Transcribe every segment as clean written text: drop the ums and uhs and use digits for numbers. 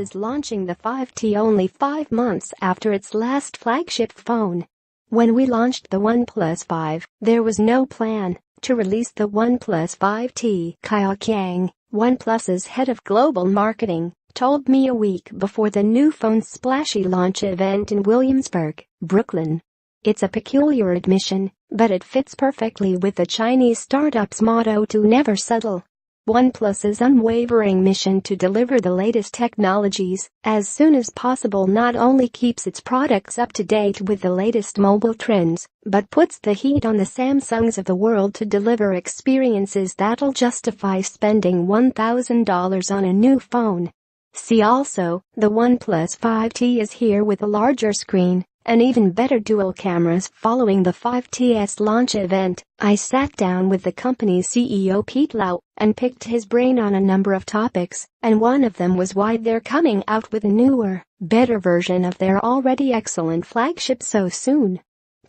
is launching the 5T only 5 months after its last flagship phone. When we launched the OnePlus 5, there was no plan to release the OnePlus 5T. Kiang, OnePlus's head of global marketing, told me a week before the new phone's splashy launch event in Williamsburg, Brooklyn. It's a peculiar admission, but it fits perfectly with the Chinese startup's motto to never settle. OnePlus's unwavering mission to deliver the latest technologies as soon as possible not only keeps its products up to date with the latest mobile trends, but puts the heat on the Samsungs of the world to deliver experiences that'll justify spending $1,000 on a new phone. See also, the OnePlus 5T is here with a larger screen and even better dual cameras. Following the 5T's launch event, I sat down with the company's CEO Pete Lau and picked his brain on a number of topics, and one of them was why they're coming out with a newer, better version of their already excellent flagship so soon.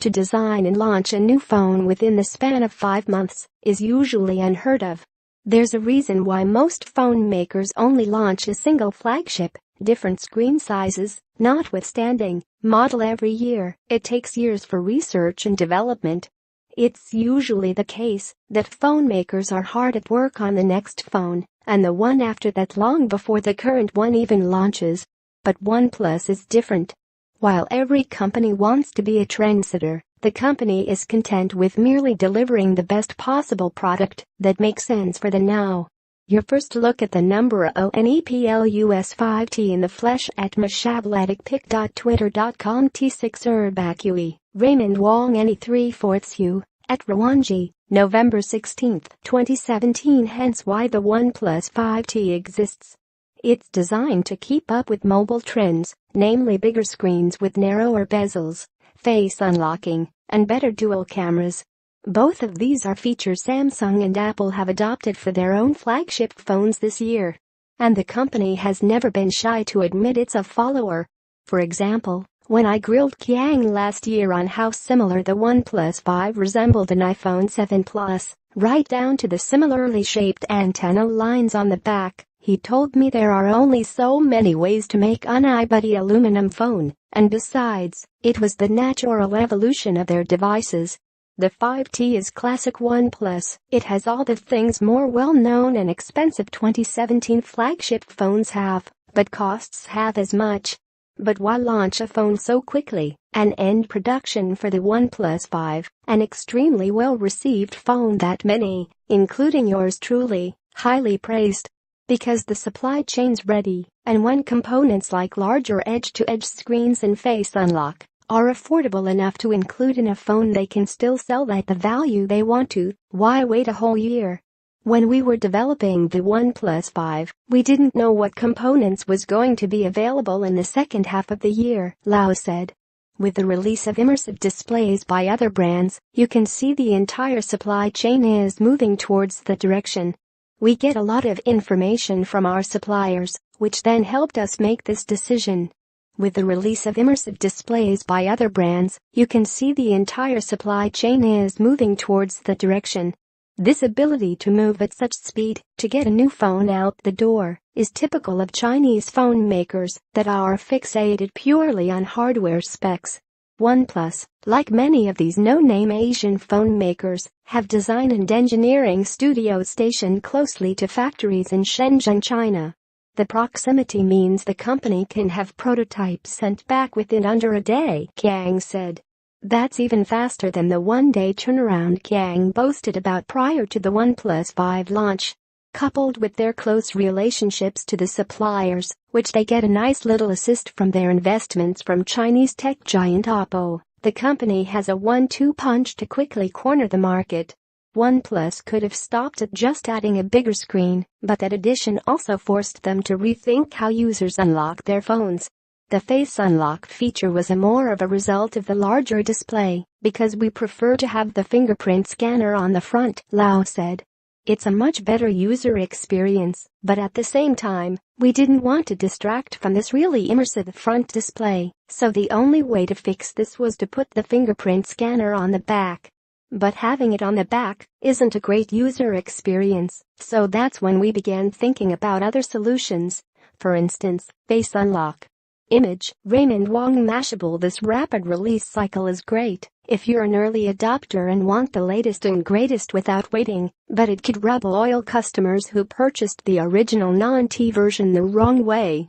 To design and launch a new phone within the span of 5 months is usually unheard of. There's a reason why most phone makers only launch a single flagship, different screen sizes, notwithstanding, model every year. It takes years for research and development. It's usually the case that phone makers are hard at work on the next phone and the one after that long before the current one even launches. But OnePlus is different. While every company wants to be a trendsetter, the company is content with merely delivering the best possible product that makes sense for the now. Your first look at the number OnePlus 5T in the flesh at mashabladicpic.twitter.com T6 Urbacui, Raymond Wong Any 3/4 U, at Rwanji, November 16, 2017. Hence why the OnePlus 5T exists. It's designed to keep up with mobile trends, namely bigger screens with narrower bezels, face unlocking, and better dual cameras. Both of these are features Samsung and Apple have adopted for their own flagship phones this year. And the company has never been shy to admit it's a follower. For example, when I grilled Kiang last year on how similar the OnePlus 5 resembled an iPhone 7 Plus, right down to the similarly shaped antenna lines on the back, he told me there are only so many ways to make an iBuddy aluminum phone, and besides, it was the natural evolution of their devices. The 5T is classic OnePlus. It has all the things more well-known and expensive 2017 flagship phones have, but costs half as much. But why launch a phone so quickly and end production for the OnePlus 5, an extremely well-received phone that many, including yours truly, highly praised? Because the supply chain's ready, and when components like larger edge-to-edge screens and face unlock are affordable enough to include in a phone, they can still sell at the value they want to. Why wait a whole year? When we were developing the OnePlus 5, we didn't know what components was going to be available in the second half of the year, Lau said. With the release of immersive displays by other brands, you can see the entire supply chain is moving towards that direction. We get a lot of information from our suppliers, which then helped us make this decision. With the release of immersive displays by other brands, you can see the entire supply chain is moving towards that direction. This ability to move at such speed to get a new phone out the door is typical of Chinese phone makers that are fixated purely on hardware specs. OnePlus, like many of these no-name Asian phone makers, have design and engineering studios stationed closely to factories in Shenzhen, China. The proximity means the company can have prototypes sent back within under a day, Kiang said. That's even faster than the one-day turnaround Kiang boasted about prior to the OnePlus 5 launch. Coupled with their close relationships to the suppliers, which they get a nice little assist from their investments from Chinese tech giant Oppo, the company has a 1-2 punch to quickly corner the market. OnePlus could have stopped at just adding a bigger screen, but that addition also forced them to rethink how users unlock their phones. The face unlock feature was more of a result of the larger display, because we prefer to have the fingerprint scanner on the front, Lau said. It's a much better user experience, but at the same time, we didn't want to distract from this really immersive front display, so the only way to fix this was to put the fingerprint scanner on the back. But having it on the back isn't a great user experience, so that's when we began thinking about other solutions. For instance, face unlock. Image, Raymond Wong. Mashable. This rapid release cycle is great if you're an early adopter and want the latest and greatest without waiting, but it could rub loyal customers who purchased the original non-T version the wrong way.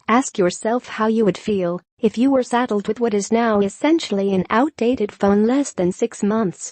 Ask yourself how you would feel if you were saddled with what is now essentially an outdated phone less than 6 months